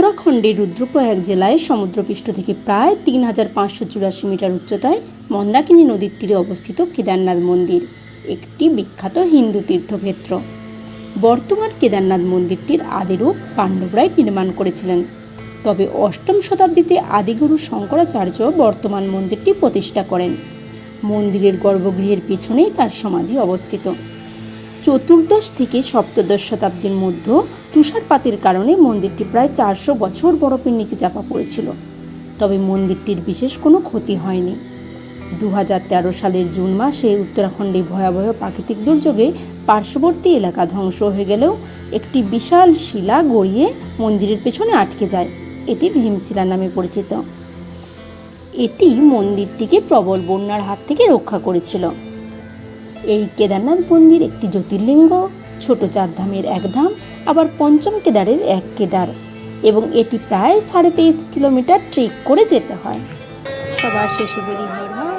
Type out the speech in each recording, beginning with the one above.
উত্তরাখণ্ডের রুদ্রপ্রয়াগ জেলায় সমুদ্রপৃষ্ঠ থেকে প্রায় ৩,৫৮৪ মিটার উচ্চতায় মন্দাকিনী নদীর তীরে অবস্থিত কেদারনাথ মন্দির একটি বিখ্যাত হিন্দু তীর্থক্ষেত্র। বর্তমান কেদারনাথ মন্দিরটির আদিরূপ পাণ্ডবরাই নির্মাণ করেছিলেন, তবে অষ্টম শতাব্দীতে আদিগুরু শঙ্করাচার্য বর্তমান মন্দিরটি প্রতিষ্ঠা করেন। মন্দিরের গর্ভগৃহের পিছনেই তার সমাধি অবস্থিত। চতুর্দশ থেকে সপ্তদশ শতাব্দীর মধ্যে তুষারপাতের কারণে মন্দিরটি প্রায় 400 বছর বরফের নিচে চাপা পড়েছিল, তবে মন্দিরটির বিশেষ কোনো ক্ষতি হয়নি। 2013 সালের জুন মাসে উত্তরাখণ্ডে ভয়াবহ প্রাকৃতিক দুর্যোগে পার্শ্ববর্তী এলাকা ধ্বংস হয়ে গেলেও একটি বিশাল শিলা গড়িয়ে মন্দিরের পেছনে আটকে যায়। এটি ভীমশিলা নামে পরিচিত। এটি মন্দিরটিকে প্রবল বন্যার হাত থেকে রক্ষা করেছিল। এই কেদারনাথ মন্দির একটি জ্যোতির্লিঙ্গ, ছোট 4 ধামের এক ধাম, আবার পঞ্চম কেদারের এক কেদার, এবং এটি প্রায় 23.5 কিলোমিটার ট্রেক করে যেতে হয়। সবার শেষে বলি হর হর।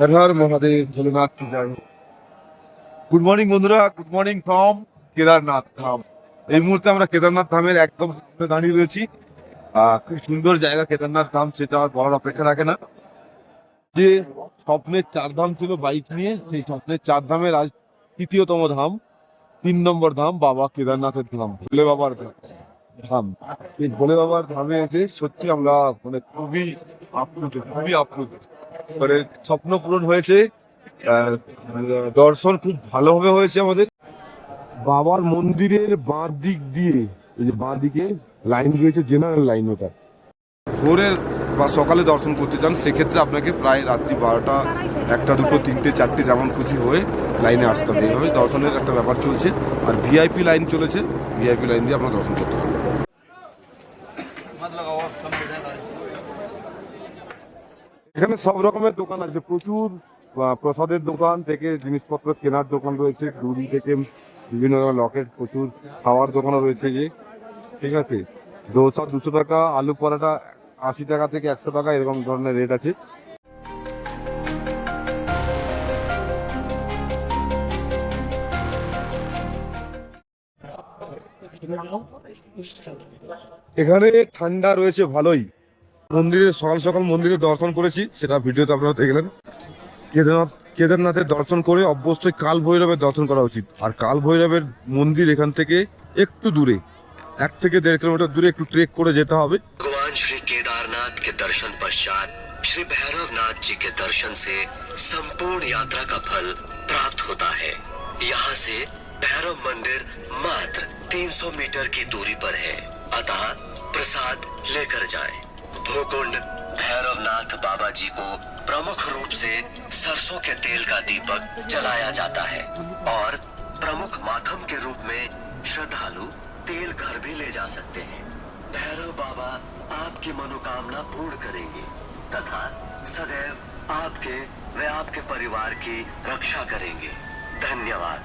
হর হর মহাদেব, ভোলেনাথ কি জয়। গুড মর্নিং বন্ধুরা, গুড মর্নিং ফ্রম কেদারনাথ ধাম। এই মুহূর্তে আমরা কেদারনাথ ধামের একদম সামনে দাঁড়িয়ে রয়েছি। খুব সুন্দর জায়গা কেদারনাথ ধাম, সেটা আর বলার অপেক্ষা রাখে না। যে স্বপ্নের 4 ধাম ছিল বাইক নিয়ে, সেই স্বপ্নের 4 ধামের আজ 3য়তম ধাম, 3 নম্বর ধাম বাবা কেদারনাথের ধাম, ভোলে বাবার ধাম। এই ভোলে বাবার ধামে এসে সত্যি আমরা মানে খুবই আপ্লুত, মানে স্বপ্ন পূরণ হয়েছে। দর্শন খুব ভালোভাবে হয়েছে আমাদের। বাবার মন্দিরের বাঁ দিক দিয়ে, এই যে বাঁ দিকে লাইন রয়েছে, জেনারেল লাইন, ওটা ভোরের বা সকালে দর্শন করতে চান সেক্ষেত্রে আপনাকে প্রায় রাত্রি 12টা, 1টা, 2টো, 3টে, 4টে যেমন খুশি হয়ে লাইনে আসতে হবে। এইভাবে দর্শনের একটা ব্যাপার চলছে। আর ভিআইপি লাইন চলেছে, ভিআইপি লাইন দিয়ে আপনার দর্শন করতে হবে। এখানে সব রকমের দোকান আছে, প্রচুর প্রসাদের দোকান থেকে জিনিসপত্র কেনার দোকান রয়েছে, দড়ি থেকে বিভিন্ন রকমের লকেট, প্রচুর খাওয়ার দোকানও রয়েছে। যে ঠিক আছে, দোসা 200 টাকা, আলু পরাটা 80 টাকা থেকে 100 টাকা, এরকম ধরনের রেট আছে। এখানে ঠান্ডা রয়েছে ভালোই। মন্দিরে সকাল সকাল মন্দিরে দর্শন করেছি, সেটা ভিডিওতে আপনারা দেখলেন। কেদারনাথের দর্শন করে অবশ্যই কাল ভৈরবের দর্শন করা উচিত। আর কাল ভৈরবের মন্দির এখান থেকে একটু দূরে, 1 থেকে 1.5 কিলোমিটার দূরে, একটু ট্রেক করে যেতে হবে। भगवान श्री केदारनाथ के दर्शन पश्चात श्री भैरवनाथ जी के दर्शन से संपूर्ण यात्रा का फल प्राप्त होता है। यहाँ से भैरव मंदिर मात्र 300 मीटर की दूरी पर है, अतः प्रसाद लेकर जाएं। भूकुंड भैरवनाथ बाबा जी को प्रमुख रूप से सरसों के तेल का दीपक जलाया जाता है और प्रमुख माध्यम के रूप में श्रद्धालु तेल घर भी ले जा सकते हैं। भैरव बाबा आपकी मनोकामना पूर्ण करेंगे तथा सदैव आपके व आपके परिवार की रक्षा करेंगे। धन्यवाद।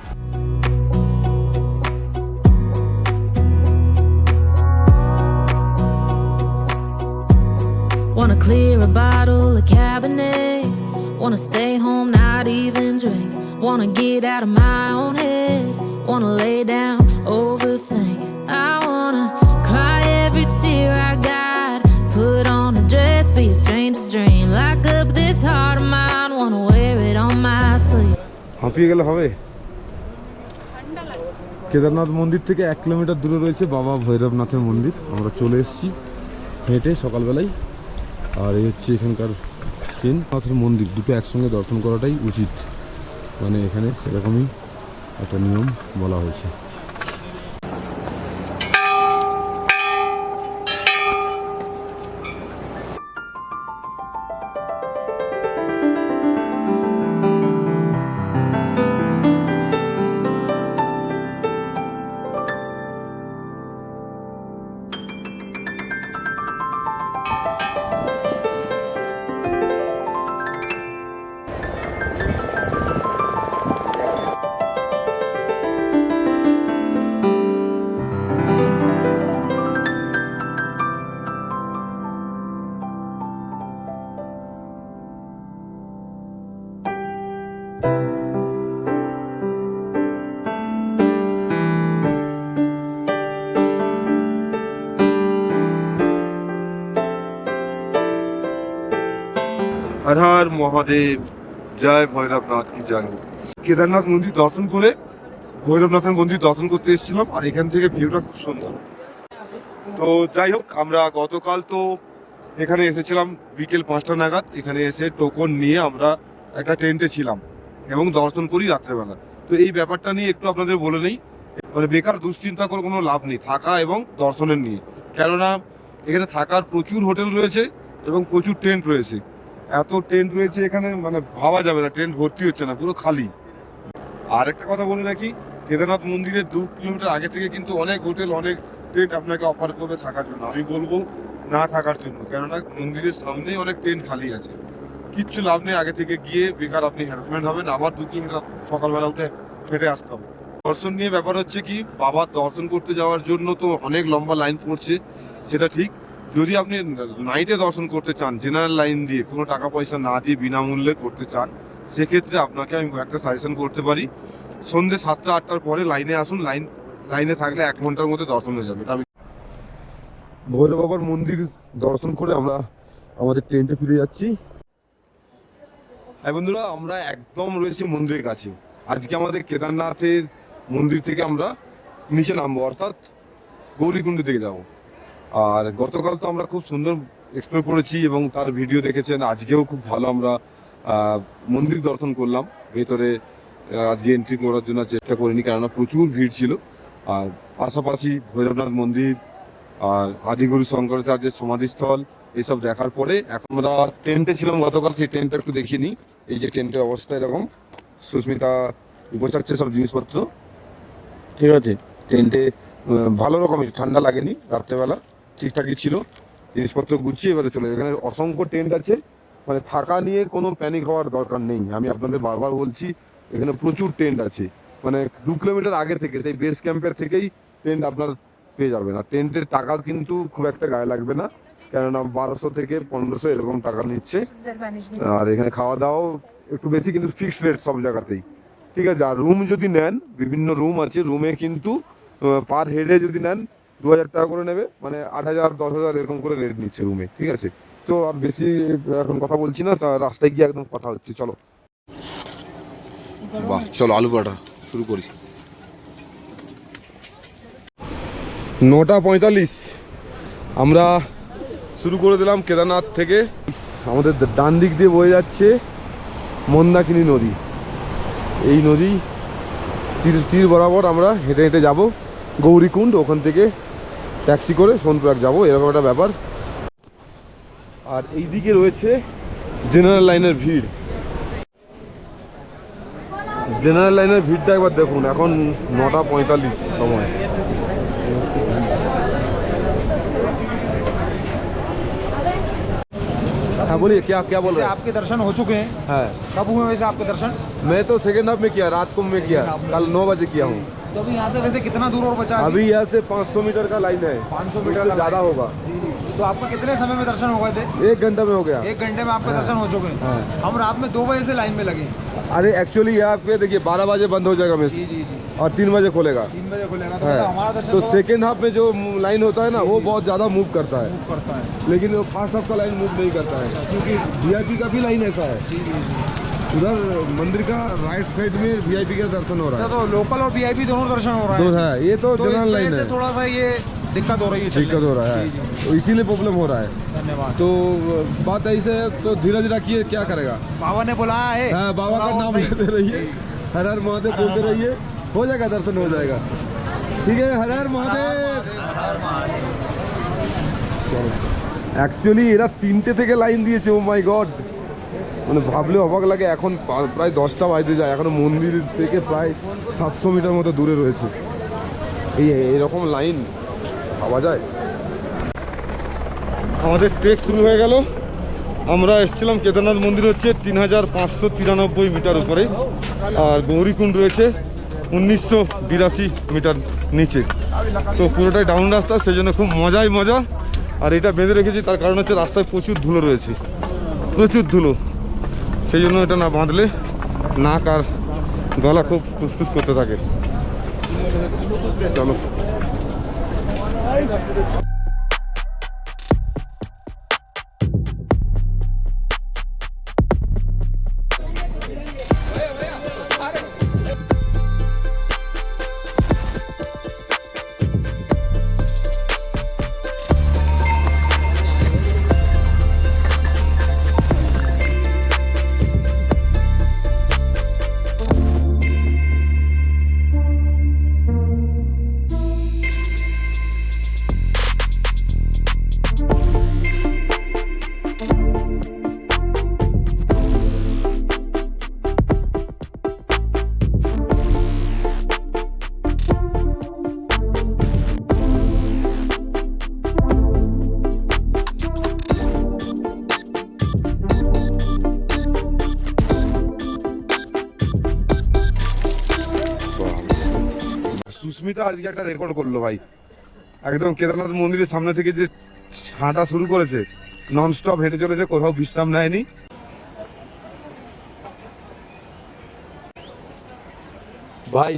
Wanna clear a bottle of Cabernet, wanna stay home, not even drink, wanna get out of my own head, wanna lay down, overthink, I wanna cry every tear I got, put on a dress, be a stranger's dream, lock up this heart of mine, wanna wear it on my sleeve. হাঁপিয়ে গেলে হবে। কেদারনাথ মন্দির থেকে 1 kilometre দূরে রয়েছে বাবা ভৈরবনাথের মন্দির। আমরা চলে এসেছি হেঁটে সকালবেলায়। আর এই হচ্ছে এখানকার সিন। নাথের মন্দির দুটো একসঙ্গে দর্শন করাটাই উচিত, মানে এখানে সেরকমই একটা নিয়ম বলা হয়েছে। হর হর মহাদেব, জয় ভৈরবনাথ কি জয়। কেদারনাথ মন্দির দর্শন করে ভৈরবনাথের মন্দির দর্শন করতে এসেছিলাম, আর এখান থেকে ভিউটা খুব সুন্দর। তো যাই হোক, আমরা গতকাল তো এখানে এসেছিলাম বিকেল 5টা নাগাদ। এখানে এসে টোকন নিয়ে আমরা একটা টেন্টে ছিলাম এবং দর্শন করি রাত্রেবেলা। তো এই ব্যাপারটা নিয়ে একটু আপনাদের বলে নেই, মানে বেকার দুশ্চিন্তা করে কোনো লাভ নেই থাকা এবং দর্শনের নিয়ে। কেননা এখানে থাকার প্রচুর হোটেল রয়েছে এবং প্রচুর টেন্ট রয়েছে। এত টেন্ট রয়েছে এখানে, মানে ভাবা যাবে না, টেন্ট ভর্তি হচ্ছে না, পুরো খালি। আর একটা কথা বলে রাখি, কেদারনাথ মন্দিরের 2 কিলোমিটার আগে থেকে কিন্তু অনেক হোটেল, অনেক টেন্ট আপনাকে অফার করবে থাকার জন্য। আমি বলবো না থাকার জন্য, কেননা মন্দিরের সামনেই অনেক টেন্ট খালি আছে। কিচ্ছু লাভ নেই আগে থেকে গিয়ে, বেকার আপনি হ্যারাসমেন্ট হবেন, আবার 2 কিলোমিটার সকালবেলা উঠে হেঁটে আসতে হবে। দর্শন নিয়ে ব্যাপার হচ্ছে কি, বাবার দর্শন করতে যাওয়ার জন্য তো অনেক লম্বা লাইন পড়ছে, সেটা ঠিক। যদি আপনি নাইটে দর্শন করতে চান, জেনারেল লাইন দিয়ে, কোনো টাকা পয়সা না দিয়ে বিনামূল্যে করতে চান, সেক্ষেত্রে আপনাকে আমি একটা সাজেশন করতে পারি, সন্ধ্যে 7টা-8টার পরে লাইনে আসুন। লাইনে থাকলে 1 ঘন্টার মধ্যে দর্শন হয়ে যাবে। আমি ভৈরব বাবার মন্দির দর্শন করে আমরা আমাদের টেন্টে ফিরে যাচ্ছি। হ্যাঁ বন্ধুরা, আমরা একদম রয়েছি মন্দিরের কাছে। আজকে আমাদের কেদারনাথের মন্দির থেকে আমরা নিচে নামবো, অর্থাৎ গৌরীকুণ্ড থেকে যাব। আর গতকাল তো আমরা খুব সুন্দর এক্সপ্লোর করেছি এবং তার ভিডিও দেখেছেন। আজকেও খুব ভালো আমরা মন্দির দর্শন করলাম। ভেতরে আজকে এন্ট্রি করার জন্য চেষ্টা করিনি, কেননা প্রচুর ভিড় ছিল। আর পাশাপাশি ভৈরবনাথ মন্দির আর আদিগুরু শঙ্করাচার্যের সমাধিস্থল এসব দেখার পরে এখন আমরা টেন্টে ছিলাম গতকাল, সেই টেন্টটা একটু দেখিয়ে নিই। এই যে টেন্টের অবস্থা এরকম, সুস্মিতা গোছাচ্ছে সব জিনিসপত্র, ঠিক আছে। টেন্টে ভালো রকমের ঠান্ডা লাগেনি, রাত্রেবেলা ঠিকঠাকই ছিল। জিনিসপত্র গুছিয়ে এবারে চলে, এখানে অসংখ্য টেন্ট আছে, মানে থাকা নিয়ে কোনো প্যানিক হওয়ার দরকার নেই। আমি আপনাদের বারবার বলছি, এখানে প্রচুর টেন্ট আছে, মানে 2 কিলোমিটার আগে থেকে, সেই বেস ক্যাম্পের থেকেই টেন্ট আপনার পেয়ে যাবেন। আর টেন্টের টাকা কিন্তু খুব একটা গায়ে লাগবে না, কেননা 1200 থেকে 1500 এরকম টাকা নিচ্ছে। আর এখানে খাওয়া দাওয়াও একটু বেশি, কিন্তু ফিক্সড রেট সব জায়গাতেই, ঠিক আছে। আর রুম যদি নেন, বিভিন্ন রুম আছে, রুমে কিন্তু পার হেডে যদি নেন 2000 টাকা করে নেবে, মানে 8000 10,000 এরকম করে রেট নিচ্ছে রুমে, ঠিক আছে। তো আর বেশি এখন কথা বলছি না, তা রাস্তায় গিয়ে একদম কথা হচ্ছে, চলো। বাহ, চলো আলু পরোটা শুরু করি। 9:45 আমরা শুরু করে দিলাম কেদারনাথ থেকে। আমাদের ডান দিক দিয়ে বয়ে যাচ্ছে মন্দাকিনী নদী। এই নদী তীর বরাবর আমরা হেঁটে হেঁটে যাবো গৌরীকুণ্ড, ওখান থেকে ট্যাক্সি করে সোনপ্রয়াগ যাবো, এরকম একটা ব্যাপার। আর এই দিকে রয়েছে জেনারেল লাইনের ভিড়। জেনারেল লাইনের ভিড়টা একবার দেখুন, এখন 9:45 সময়। हाँ बोलिए, क्या बोल रहे हैं? आपके दर्शन हो चुके हैं? है कब हुए वैसे आपके दर्शन? मैं तो सेकेंड हाफ में किया, रात को मैं किया, कल 9 बजे किया हूँ। तो अभी यहाँ से वैसे कितना दूर और बचा? अभी यहाँ से 500 मीटर का लाइन है, 500 मीटर का ज़्यादा लाइन। होगा। जी जी। तो आपका कितने समय में दर्शन हो गए थे? 1 घंटा में हो गया। 1 घंटे में आपके दर्शन हो चुके हैं। हाँ। हम रात में 2 बजे से लाइन में लगे। अरे एक्चुअली यहाँ पे देखिए 12 बजे बंद हो जाएगा मेस, जी जी जी। और 3 बजे खोलेगा। 3 बजे खुलेगा, तो है। मतलब हमारा दर्शन तो सेकेंड हाफ में जो लाइन होता है ना, वो बहुत ज़्यादा मूव करता है, मूव करता है। लेकिन वो फर्स्ट हाफ का लाइन मूव नहीं करता है, क्योंकि VIP का भी लाइन ऐसा है। जी जी जी। उधर मंदिर का राइट साइड में VIP का दर्शन हो रहा अच्छा, है। तो लोकल और VIP दोनों दर्शन हो रहा तो है। है, ये तो तो जनरल इस लाइन वजह है, से थोड़ा सा ये दिक्कत हो रही है, दिक्कत हो रहा है, जी, जी। तो इसीलिए प्रॉब्लम हो रहा है। धन्यवाद। तो बात ऐसे है, तो धीरे धीरे रखिए, क्या करेगा। बाबा ने बुलाया है। हाँ, बाबा का नाम सही। लेते रहिए, हर हर महादेव बोलते रहिए, हो जाएगा दर्शन, हो जाएगा, ठीक है। हर हर महादेव। চলো, অ্যাকচুয়ালি এরা 3টে থেকে লাইন দিয়েছে। ও মাই গড, মানে ভাবলে অবাক লাগে। এখন প্রায় 10টা বাজতে যায়, এখনো মন্দির থেকে প্রায় 700 মিটার মতো দূরে রয়েছে। এইরকম লাইন ভাবা যায়। আমাদের ট্রেক শুরু হয়ে গেল। আমরা এসেছিলাম কেদারনাথ মন্দির হচ্ছে 3593 মিটার উপরে, আর গৌরীকুণ্ড রয়েছে 1982 মিটার নিচে। তো পুরোটাই ডাউন রাস্তা, সেই জন্য খুব মজাই মজা। আর এটা বেঁধে রেখেছি, তার কারণ হচ্ছে রাস্তায় প্রচুর ধুলো রয়েছে, প্রচুর ধুলো, সেই জন্য এটা না বাঁধলে নাক আর গলা খুব ফুসফুস করতে থাকে। চলো। সুস্মিতা আজকে একটা রেকর্ড করলো ভাই, একদম কেদারনাথ মন্দিরের সামনে থেকে যে হাঁটা শুরু করেছে, নন স্টপ হেঁটে চলেছে, কোথাও বিশ্রাম নেয়নি। ভাই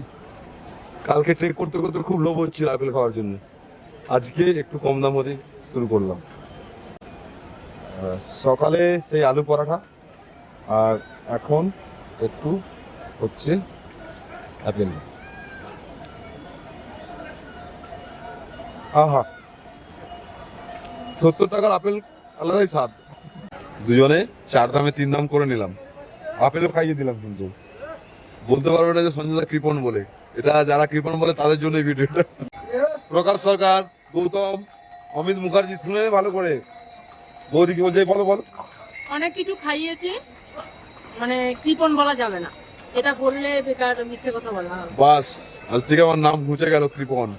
কালকে ট্রেক করতে করতে খুব লোভ হচ্ছিল আপেল খাওয়ার জন্য, আজকে একটু কম দাম হতে শুরু করলাম। সকালে সেই আলু পরাঠা, আর এখন একটু হচ্ছে আপেল। আহা, 70 টাকার আপেল আলাদাই স্বাদ। দুজনে 4 দামে 3 দাম করে নিলাম, আপেলও খাইয়ে দিলাম। কিন্তু বলতে পারবো না যে সঞ্জয় দা কৃপণ বলে, এটা যারা কৃপণ বলে তাদের জন্য এই ভিডিওটা। প্রকাশ সরকার, গৌতম, অমিত মুখার্জি, শুনে ভালো করে। বৌদি কি বলছে বলো বলো। অনেক কিছু খাইয়েছি, মানে কৃপণ বলা যাবে না, এটা বললে বেকার মিথ্যে কথা বলা হবে। বাস, আজ থেকে আমার নাম মুছে গেল কৃপণ।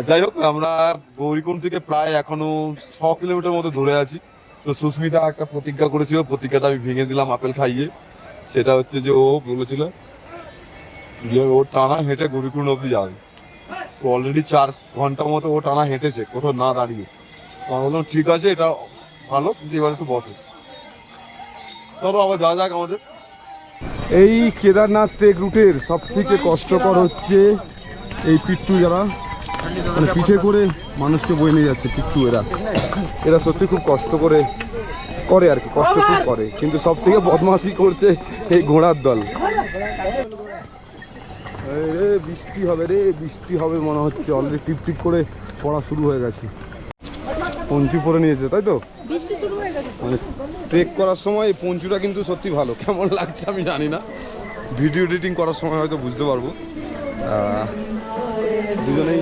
যাই হোক, আমরা গৌরীকুণ্ড থেকে প্রায় এখনো 6 কিলোমিটার মতো ধরে আছি। তো সুস্মিতা একটা প্রতিজ্ঞা করেছিল, প্রতিজ্ঞাটা আমি ভেঙে দিলাম আপেল খাইয়ে। সেটা হচ্ছে যে ও বলেছিল যে ও টানা হেঁটে গৌরীকুণ্ড অব্দি যাবে। তো অলরেডি 4 ঘন্টা মতো ও টানা হেঁটেছে, কোথাও না দাঁড়িয়ে। তো আমি বললাম ঠিক আছে, এটা ভালো, কিন্তু এবার একটু বসে। চলো আবার যাওয়া যাক আমাদের। এই কেদারনাথ ট্রেক রুটের সব থেকে কষ্টকর হচ্ছে এই পিট্টু, যারা মানে পিঠে করে মানুষকে বয়ে নিয়ে যাচ্ছে। পিট্টু এরা সত্যি খুব কষ্ট করে আর কি, কষ্ট খুব করে, কিন্তু সব থেকে বদমাশি করছে এই ঘোড়ার দল। রে বৃষ্টি হবে রে, বৃষ্টি হবে মনে হচ্ছে, অলরেডি টিপ টিপ করে পড়া শুরু হয়ে গেছে। পঞ্চু পরে নিয়েছে তাই তো, মানে ট্রেক করার সময় এই পঞ্চুটা কিন্তু সত্যি ভালো। কেমন লাগছে আমি জানি না, ভিডিও এডিটিং করার সময় হয়তো বুঝতে পারবো। দুজনেই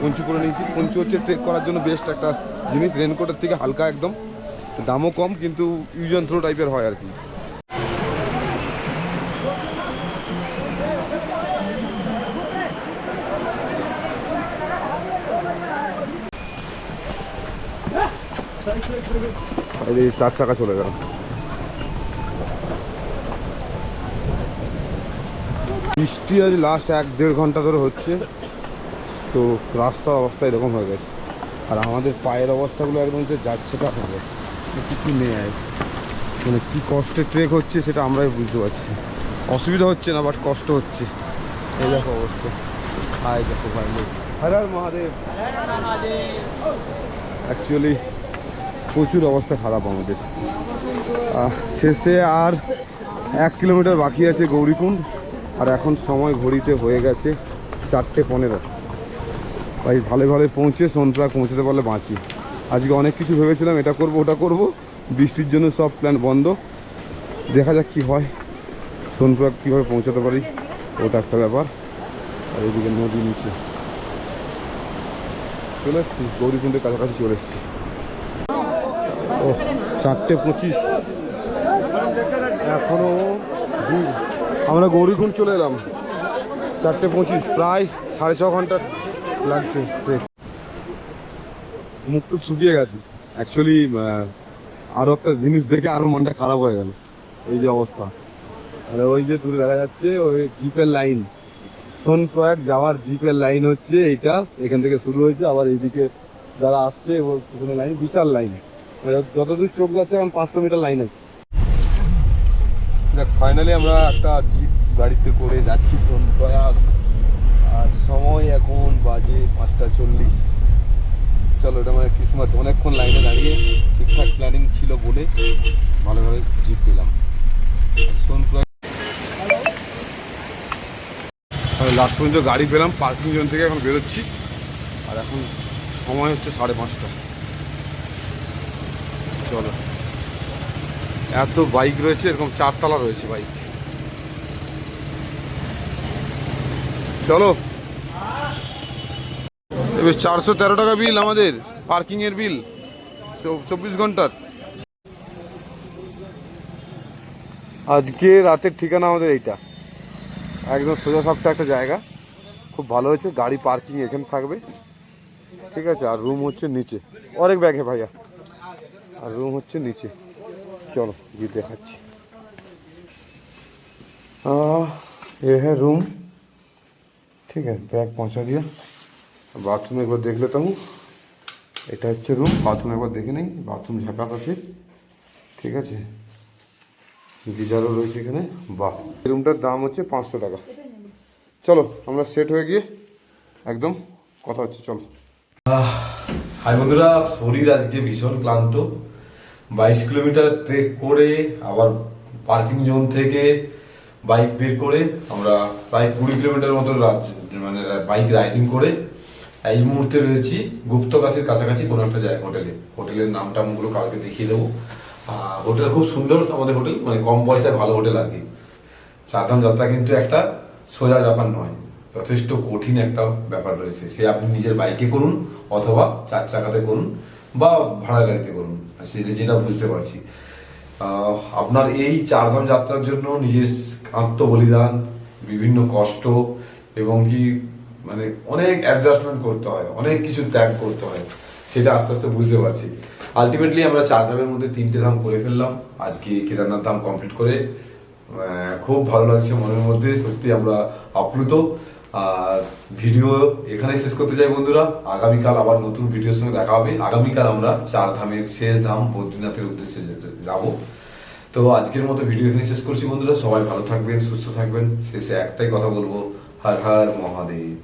পঞ্চু পরে নিয়েছি। পঞ্চু হচ্ছে ট্রেক করার জন্য বেস্ট একটা জিনিস, রেনকোটের থেকে হালকা একদম, দামও কম, কিন্তু ইউজ অ্যান্ড থ্রো টাইপের হয় আর কি। এই 4 চাকা চলে গেল। বৃষ্টি আজ লাস্ট 1-1.5 ঘন্টা ধরে হচ্ছে, তো রাস্তার অবস্থা এরকম হয়ে গেছে। আর আমাদের পায়ের অবস্থাগুলো একদম যে যাচ্ছে তা হয়ে গেছে, কিছু নেই। মানে কী কষ্টে ট্রেক হচ্ছে সেটা আমরাই বুঝতে পারছি। অসুবিধা হচ্ছে না, বাট কষ্ট হচ্ছে। এই দেখো অবস্থা, হায় দেখো ভাই, হর হর মহাদেব। অ্যাকচুয়ালি প্রচুর অবস্থা খারাপ আমাদের। শেষে আর 1 কিলোমিটার বাকি আছে গৌরীকুণ্ড, আর এখন সময় ঘড়িতে হয়ে গেছে 4:15। ভাই ভালো ভালো পৌঁছে সোনপ্রয়াগ পৌঁছতে পারলে বাঁচি। আজকে অনেক কিছু ভেবেছিলাম, এটা করব ওটা করব, বৃষ্টির জন্য সব প্ল্যান বন্ধ। দেখা যাক কী হয়, সোনপ্রয়াগ কীভাবে পৌঁছাতে পারি, ওটা একটা ব্যাপার। আর এদিকে নদী নিচে চলে এসছি, গৌরীকুণ্ডের কাছাকাছি চলে এসছি। ও 4:25, এখনও আমরা গৌরীকুণ্ড চলে এলাম। 4:25, প্রায় 6.5 ঘন্টা লাগছে। মুখ টুক শুকিয়ে গেছে অ্যাকচুয়ালি। আরও একটা জিনিস দেখে আরও মনটা খারাপ হয়ে গেল, এই যে অবস্থা। মানে ওই যে দূরে দেখা যাচ্ছে ওই জিপের লাইন, সোনপ্রয়াগ যাওয়ার জিপের লাইন হচ্ছে এইটা, এখান থেকে শুরু হয়েছে। আবার এইদিকে যারা আসছে ওখানে লাইন, বিশাল লাইন, যতদূর চোখ যাচ্ছে এখন 500 মিটার লাইন আছে। দেখ ফাইনালি আমরা একটা জিপ গাড়িতে করে যাচ্ছি সোনপ্রয়াগ, আর সময় এখন বাজে 5:40। চলো, এটা মানে কিসমত, অনেকক্ষণ লাইনে দাঁড়িয়ে ঠিকঠাক প্ল্যানিং ছিল বলে ভালোভাবে জিপ পেলাম। সোনপ্রয়াগ লাস্ট পর্যন্ত গাড়ি পেলাম, পার্কিং জোন থেকে এখন বেরোচ্ছি। আর এখন সময় হচ্ছে 5:30। চলো, এত বাইক রয়েছে, এরকম 4 তলা রয়েছে বাইক। চলো, এবার 413 টাকা বিল আমাদের, পার্কিংয়ের বিল 24 ঘন্টার। আজকে রাতের ঠিকানা আমাদের এইটা, একদম সোজা সাপটা একটা জায়গা, খুব ভালো হয়েছে। গাড়ি পার্কিং এখানে থাকবে, ঠিক আছে। আর রুম হচ্ছে নিচে, অনেক ব্যাগ হে ভাইয়া, আর রুম হচ্ছে নিচে। চলো গিয়ে দেখাচ্ছি। এ হ্যাঁ রুম, ठीक है, बैग पहुंचा दिया। बाथरूम एक बार देख लेता हूँ। এটা হচ্ছে রুম, বাথরুম একবার দেখে নেই। বাথরুম ঝাঁকাত আছে, ঠিক আছে, গিজারও রয়েছে এখানে। বাহ, এই রুমটার দাম হচ্ছে 500 টাকা। চলো আমরা সেট হয়ে গিয়ে একদম কথা হচ্ছে, চলো। হাই বন্ধুরা, শরীর আজকে ভীষণ ক্লান্ত। 22 কিলোমিটার ট্রেক করে আবার পার্কিং জোন থেকে বাইক বের করে আমরা প্রায় 20 কিলোমিটার মতো মানে বাইক রাইডিং করে এই মুহূর্তে রয়েছি গুপ্তকাশীর কাছাকাছি কোনো একটা জায়গা হোটেলে। হোটেলের নামটা আমগুলো কালকে দেখিয়ে দেবো। হোটেল খুব সুন্দর আমাদের হোটেল, মানে কম পয়সায় ভালো হোটেল আর কি। চারধাম যাত্রা কিন্তু একটা সোজা ব্যাপার নয়, যথেষ্ট কঠিন একটা ব্যাপার রয়েছে। সে আপনি নিজের বাইকে করুন অথবা 4 চাকাতে করুন বা ভাড়া গাড়িতে করুন, সেটা যেটা বুঝতে পারছি। আপনার এই চারধাম যাত্রার জন্য নিজের আত্মবলিদান, বিভিন্ন কষ্ট এবং কি মানে অনেক অ্যাডজাস্টমেন্ট করতে হয়, অনেক কিছু ত্যাগ করতে হয়, সেটা আস্তে আস্তে বুঝতে পারছি। আলটিমেটলি আমরা 4 ধামের মধ্যে 3টে ধাম করে ফেললাম আজকে। কেদারনাথ ধাম কমপ্লিট করে খুব ভালো লাগছে মনের মধ্যে, সত্যি আমরা আপ্লুত। আর ভিডিও এখানেই শেষ করতে চাই বন্ধুরা। আগামীকাল আবার নতুন ভিডিওর সঙ্গে দেখা হবে। আগামীকাল আমরা 4 ধামের শেষ ধাম বদ্রীনাথের উদ্দেশ্যে যাব। তো আজকের মতো ভিডিও এখানে শেষ করছি বন্ধুরা। সবাই ভালো থাকবেন, সুস্থ থাকবেন। শেষে একটাই কথা বলবো, হর হর মহাদেব।